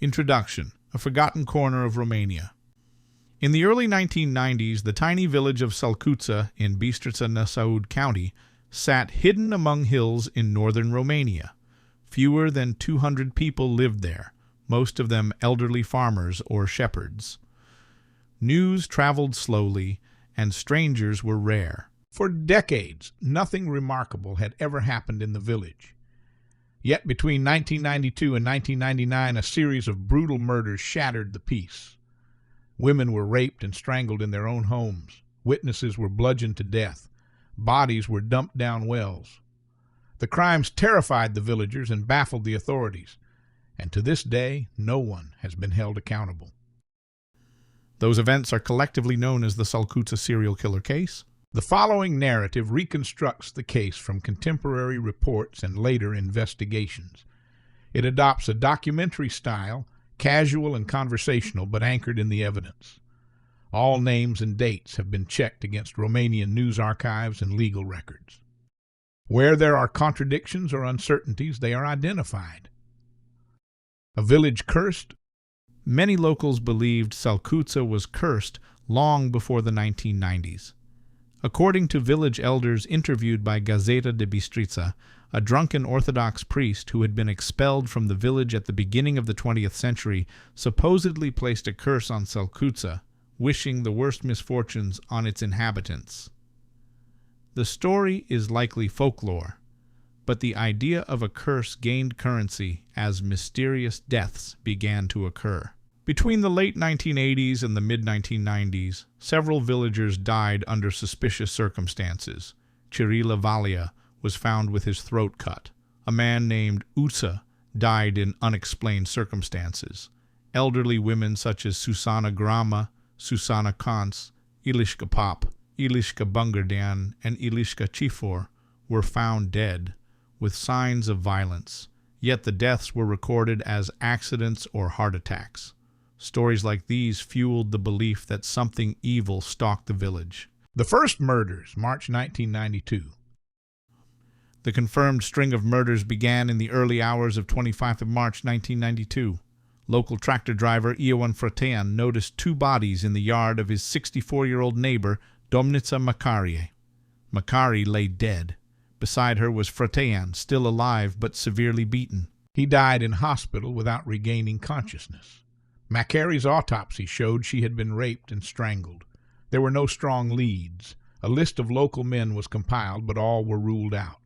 Introduction: A Forgotten Corner of Romania. In the early 1990s, the tiny village of Sălcuța in Bistrița-Năsăud County sat hidden among hills in northern Romania. Fewer than 200 people lived there, most of them elderly farmers or shepherds. News traveled slowly, and strangers were rare. For decades, nothing remarkable had ever happened in the village. Yet between 1992 and 1999, a series of brutal murders shattered the peace. Women were raped and strangled in their own homes. Witnesses were bludgeoned to death. Bodies were dumped down wells. The crimes terrified the villagers and baffled the authorities, and to this day, no one has been held accountable. Those events are collectively known as the Sălcuța Serial Killer case. The following narrative reconstructs the case from contemporary reports and later investigations. It adopts a documentary style, casual and conversational, but anchored in the evidence. All names and dates have been checked against Romanian news archives and legal records. Where there are contradictions or uncertainties, they are identified. A village cursed? Many locals believed Sălcuța was cursed long before the 1990s. According to village elders interviewed by Gazeta de Bistrița, a drunken Orthodox priest who had been expelled from the village at the beginning of the 20th century supposedly placed a curse on Sălcuța, wishing the worst misfortunes on its inhabitants. The story is likely folklore, but the idea of a curse gained currency as mysterious deaths began to occur. Between the late 1980s and the mid-1990s, several villagers died under suspicious circumstances. Cirila Valia was found with his throat cut. A man named Uța died in unexplained circumstances. Elderly women such as Susana Grama, Susana Kans, Ilișca Pop, Ilișca Bungardean, and Ilișca Cifor were found dead, with signs of violence, yet the deaths were recorded as accidents or heart attacks. Stories like these fueled the belief that something evil stalked the village. The first murders, March 1992. The confirmed string of murders began in the early hours of 25 March 1992. Local tractor driver Ioan Frătean noticed two bodies in the yard of his 64-year-old neighbor, Domnița Macarie. Macarie lay dead. Beside her was Frătean, still alive but severely beaten. He died in hospital without regaining consciousness. Macarie's autopsy showed she had been raped and strangled. There were no strong leads. A list of local men was compiled, but all were ruled out.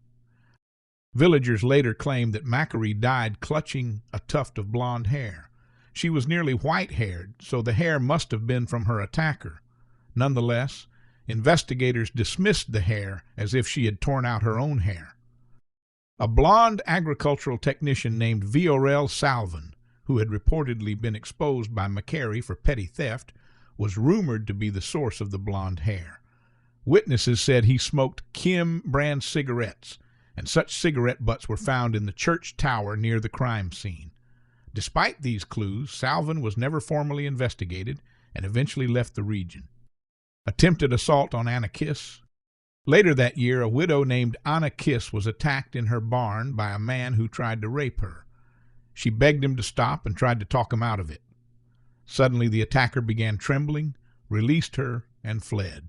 Villagers later claimed that Macarie died clutching a tuft of blonde hair. She was nearly white-haired, so the hair must have been from her attacker. Nonetheless, investigators dismissed the hair as if she had torn out her own hair. A blonde agricultural technician named Viorel Salvan, who had reportedly been exposed by Macarie for petty theft, was rumored to be the source of the blonde hair. Witnesses said he smoked Kim brand cigarettes, and such cigarette butts were found in the church tower near the crime scene. Despite these clues, Salvan was never formally investigated and eventually left the region. Attempted assault on Anna Kiss. Later that year, a widow named Anna Kiss was attacked in her barn by a man who tried to rape her. She begged him to stop and tried to talk him out of it. Suddenly the attacker began trembling, released her, and fled.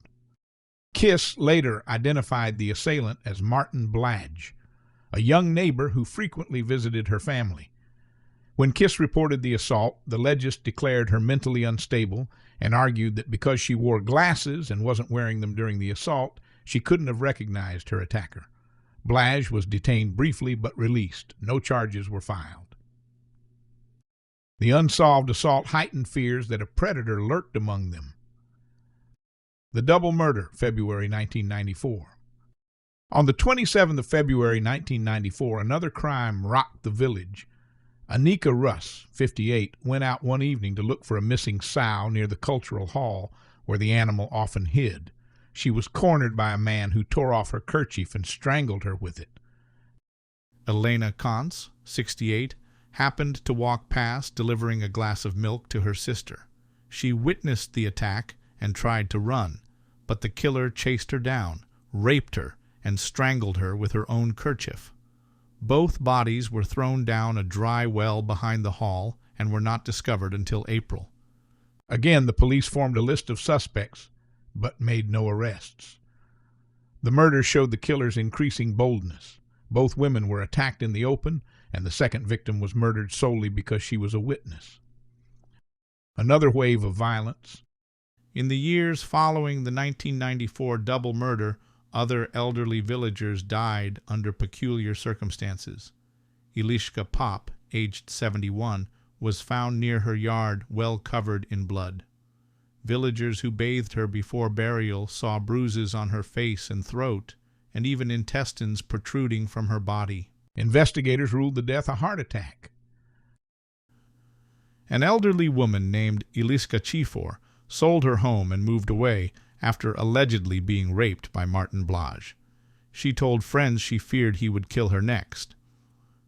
Kiss later identified the assailant as Martin Blaj, a young neighbor who frequently visited her family. When Kiss reported the assault, the legist declared her mentally unstable and argued that because she wore glasses and wasn't wearing them during the assault, she couldn't have recognized her attacker. Blaj was detained briefly but released. No charges were filed. The unsolved assault heightened fears that a predator lurked among them. The double murder, February 1994. On the 27th of February 1994, another crime rocked the village. Anika Russ, 58, went out one evening to look for a missing sow near the cultural hall where the animal often hid. She was cornered by a man who tore off her kerchief and strangled her with it. Elena Kans, 68, happened to walk past delivering a glass of milk to her sister. She witnessed the attack and tried to run, but the killer chased her down, raped her, and strangled her with her own kerchief. Both bodies were thrown down a dry well behind the hall and were not discovered until April. Again, the police formed a list of suspects, but made no arrests. The murders showed the killer's increasing boldness. Both women were attacked in the open, and the second victim was murdered solely because she was a witness. Another wave of violence. In the years following the 1994 double murder, other elderly villagers died under peculiar circumstances. Eliška Pop, aged 71, was found near her yard, well covered in blood. Villagers who bathed her before burial saw bruises on her face and throat, and even intestines protruding from her body. Investigators ruled the death a heart attack. An elderly woman named Eliška Chifor sold her home and moved away after allegedly being raped by Martin Blaj. She told friends she feared he would kill her next.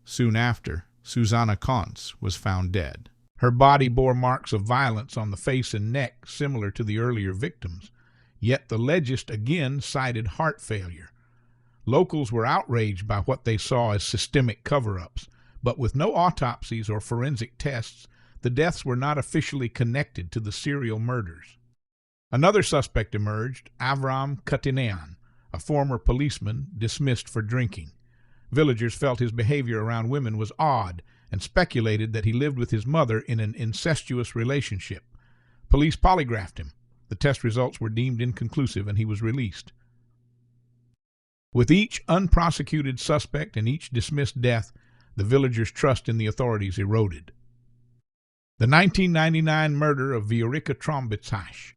Soon after, Susanna Konz was found dead. Her body bore marks of violence on the face and neck similar to the earlier victims, yet the legist again cited heart failure. Locals were outraged by what they saw as systemic cover-ups, but with no autopsies or forensic tests, the deaths were not officially connected to the serial murders. Another suspect emerged, Avram Katinean, a former policeman dismissed for drinking. Villagers felt his behavior around women was odd and speculated that he lived with his mother in an incestuous relationship. Police polygraphed him. The test results were deemed inconclusive and he was released. With each unprosecuted suspect and each dismissed death, the villagers' trust in the authorities eroded. The 1999 murder of Viorica Trombițaș.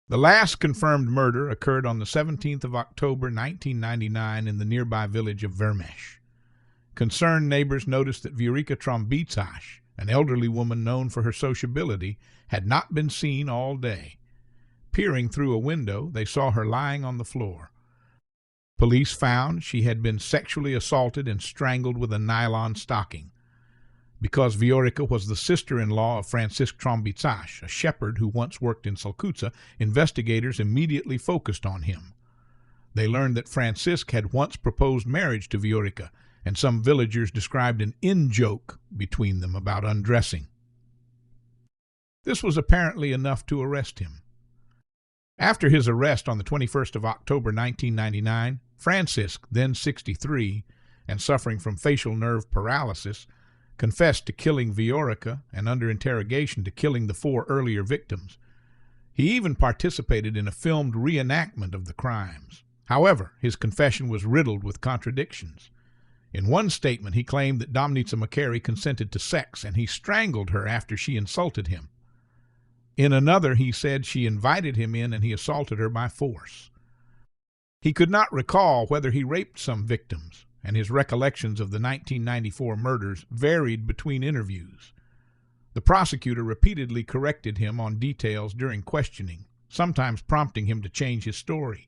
The last confirmed murder occurred on the 17th of October 1999 in the nearby village of Vermeș. Concerned neighbors noticed that Viorica Trombițaș, an elderly woman known for her sociability, had not been seen all day. Peering through a window, they saw her lying on the floor. Police found she had been sexually assaulted and strangled with a nylon stocking. Because Viorica was the sister-in-law of Francisc Trombițaș, a shepherd who once worked in Sălcuța, investigators immediately focused on him. They learned that Francisc had once proposed marriage to Viorica, and some villagers described an in-joke between them about undressing. This was apparently enough to arrest him. After his arrest on the 21st of October 1999, Francisc, then 63, and suffering from facial nerve paralysis, confessed to killing Viorica and under interrogation to killing the 4 earlier victims. He even participated in a filmed reenactment of the crimes. However, his confession was riddled with contradictions. In one statement, he claimed that Domnița Macari consented to sex and he strangled her after she insulted him. In another, he said she invited him in and he assaulted her by force. He could not recall whether he raped some victims, and his recollections of the 1994 murders varied between interviews. The prosecutor repeatedly corrected him on details during questioning, sometimes prompting him to change his story.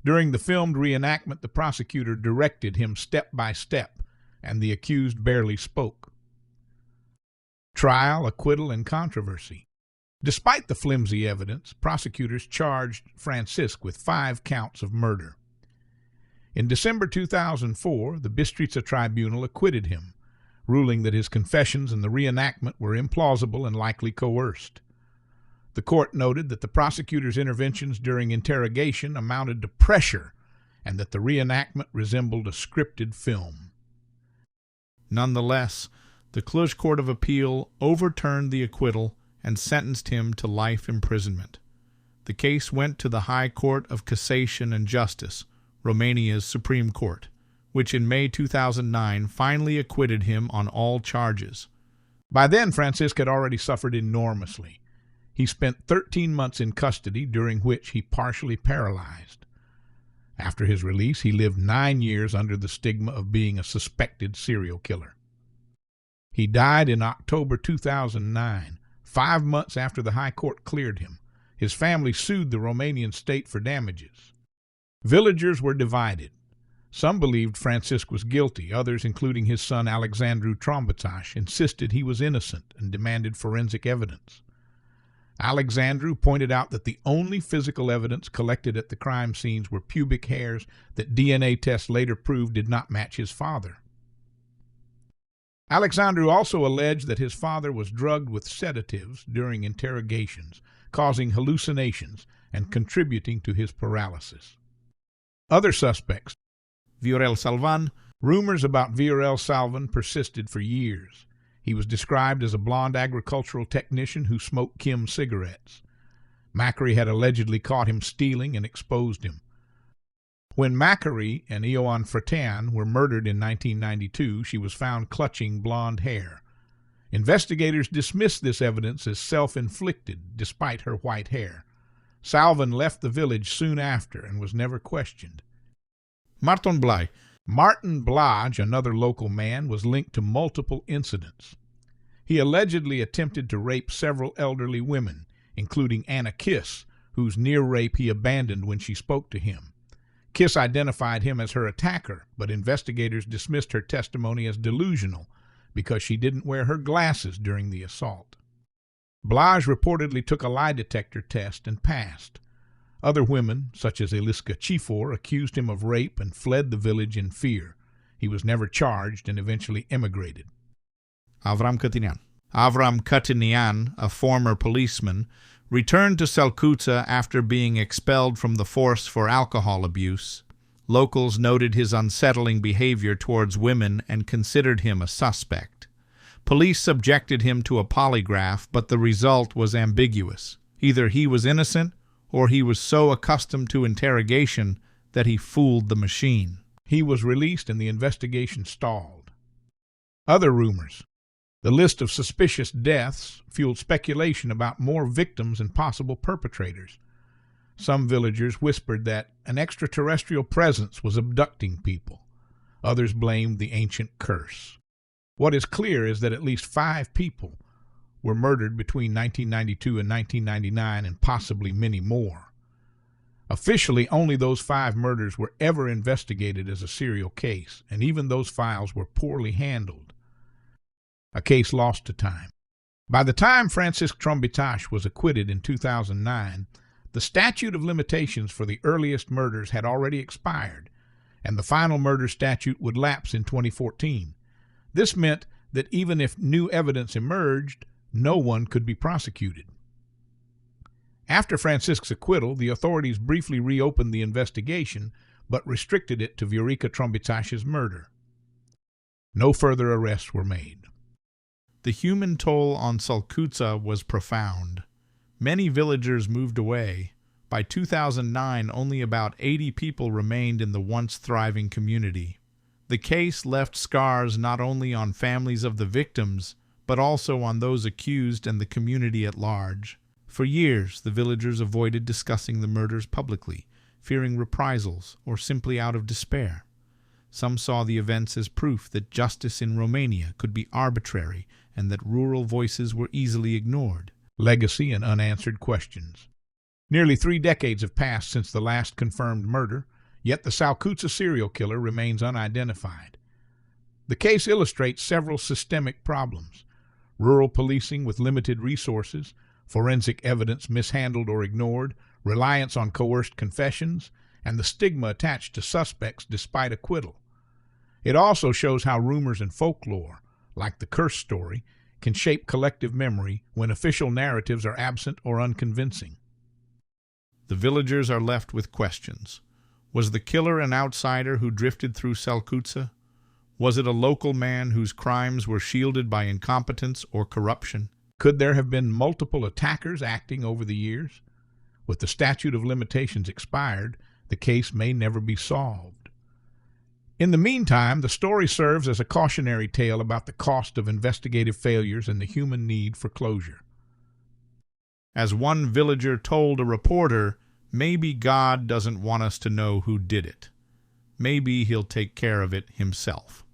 During the filmed reenactment, the prosecutor directed him step by step, and the accused barely spoke. Trial, acquittal, and controversy. Despite the flimsy evidence, prosecutors charged Francisc with 5 counts of murder. In December 2004, the Bistrița Tribunal acquitted him, ruling that his confessions and the reenactment were implausible and likely coerced. The court noted that the prosecutor's interventions during interrogation amounted to pressure and that the reenactment resembled a scripted film. Nonetheless, the Cluj Court of Appeal overturned the acquittal and sentenced him to life imprisonment. The case went to the High Court of Cassation and Justice, Romania's Supreme Court, which in May 2009 finally acquitted him on all charges. By then, Francisc had already suffered enormously. He spent 13 months in custody, during which he partially paralyzed. After his release, he lived 9 years under the stigma of being a suspected serial killer. He died in October 2009, 5 months after the High Court cleared him. His family sued the Romanian state for damages. Villagers were divided. Some believed Francisc was guilty. Others, including his son Alexandru Trombițaș, insisted he was innocent and demanded forensic evidence. Alexandru pointed out that the only physical evidence collected at the crime scenes were pubic hairs that DNA tests later proved did not match his father. Alexandru also alleged that his father was drugged with sedatives during interrogations, causing hallucinations and contributing to his paralysis. Other suspects. Viorel Salvan. Rumors about Viorel Salvan persisted for years. He was described as a blond agricultural technician who smoked Kim cigarettes. Macri had allegedly caught him stealing and exposed him. When Macri and Ioan Frătean were murdered in 1992, she was found clutching blonde hair. Investigators dismissed this evidence as self-inflicted, despite her white hair. Salvan left the village soon after and was never questioned. Martin Blaj. Martin Blaj, another local man, was linked to multiple incidents. He allegedly attempted to rape several elderly women, including Anna Kiss, whose near rape he abandoned when she spoke to him. Kiss identified him as her attacker, but investigators dismissed her testimony as delusional because she didn't wear her glasses during the assault. Blaj reportedly took a lie detector test and passed. Other women, such as Eliska Chifor, accused him of rape and fled the village in fear. He was never charged and eventually emigrated. Avram Cătinian. Avram Cătinian, a former policeman, returned to Sălcuța after being expelled from the force for alcohol abuse. Locals noted his unsettling behavior towards women and considered him a suspect. Police subjected him to a polygraph, but the result was ambiguous. Either he was innocent, or he was so accustomed to interrogation that he fooled the machine. He was released and the investigation stalled. Other rumors. The list of suspicious deaths fueled speculation about more victims and possible perpetrators. Some villagers whispered that an extraterrestrial presence was abducting people. Others blamed the ancient curse. What is clear is that at least 5 people were murdered between 1992 and 1999, and possibly many more. Officially, only those 5 murders were ever investigated as a serial case, and even those files were poorly handled. A case lost to time. By the time Francisc Trombitaș was acquitted in 2009, the statute of limitations for the earliest murders had already expired, and the final murder statute would lapse in 2014. This meant that even if new evidence emerged, no one could be prosecuted. After Francisc's acquittal, the authorities briefly reopened the investigation, but restricted it to Viorica Trombitaș's murder. No further arrests were made. The human toll on Sălcuța was profound. Many villagers moved away. By 2009, only about 80 people remained in the once thriving community. The case left scars not only on families of the victims, but also on those accused and the community at large. For years, the villagers avoided discussing the murders publicly, fearing reprisals or simply out of despair. Some saw the events as proof that justice in Romania could be arbitrary and that rural voices were easily ignored. Legacy and unanswered questions. Nearly 3 decades have passed since the last confirmed murder, yet the Sălcuța serial killer remains unidentified. The case illustrates several systemic problems: rural policing with limited resources, forensic evidence mishandled or ignored, reliance on coerced confessions, and the stigma attached to suspects despite acquittal. It also shows how rumors and folklore, like the curse story, can shape collective memory when official narratives are absent or unconvincing. The villagers are left with questions. Was the killer an outsider who drifted through Sălcuța? Was it a local man whose crimes were shielded by incompetence or corruption? Could there have been multiple attackers acting over the years? With the statute of limitations expired, the case may never be solved. In the meantime, the story serves as a cautionary tale about the cost of investigative failures and the human need for closure. As one villager told a reporter, maybe God doesn't want us to know who did it. Maybe he'll take care of it himself.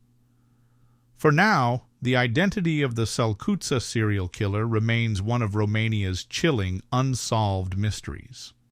For now, the identity of the Sălcuța serial killer remains one of Romania's chilling, unsolved mysteries.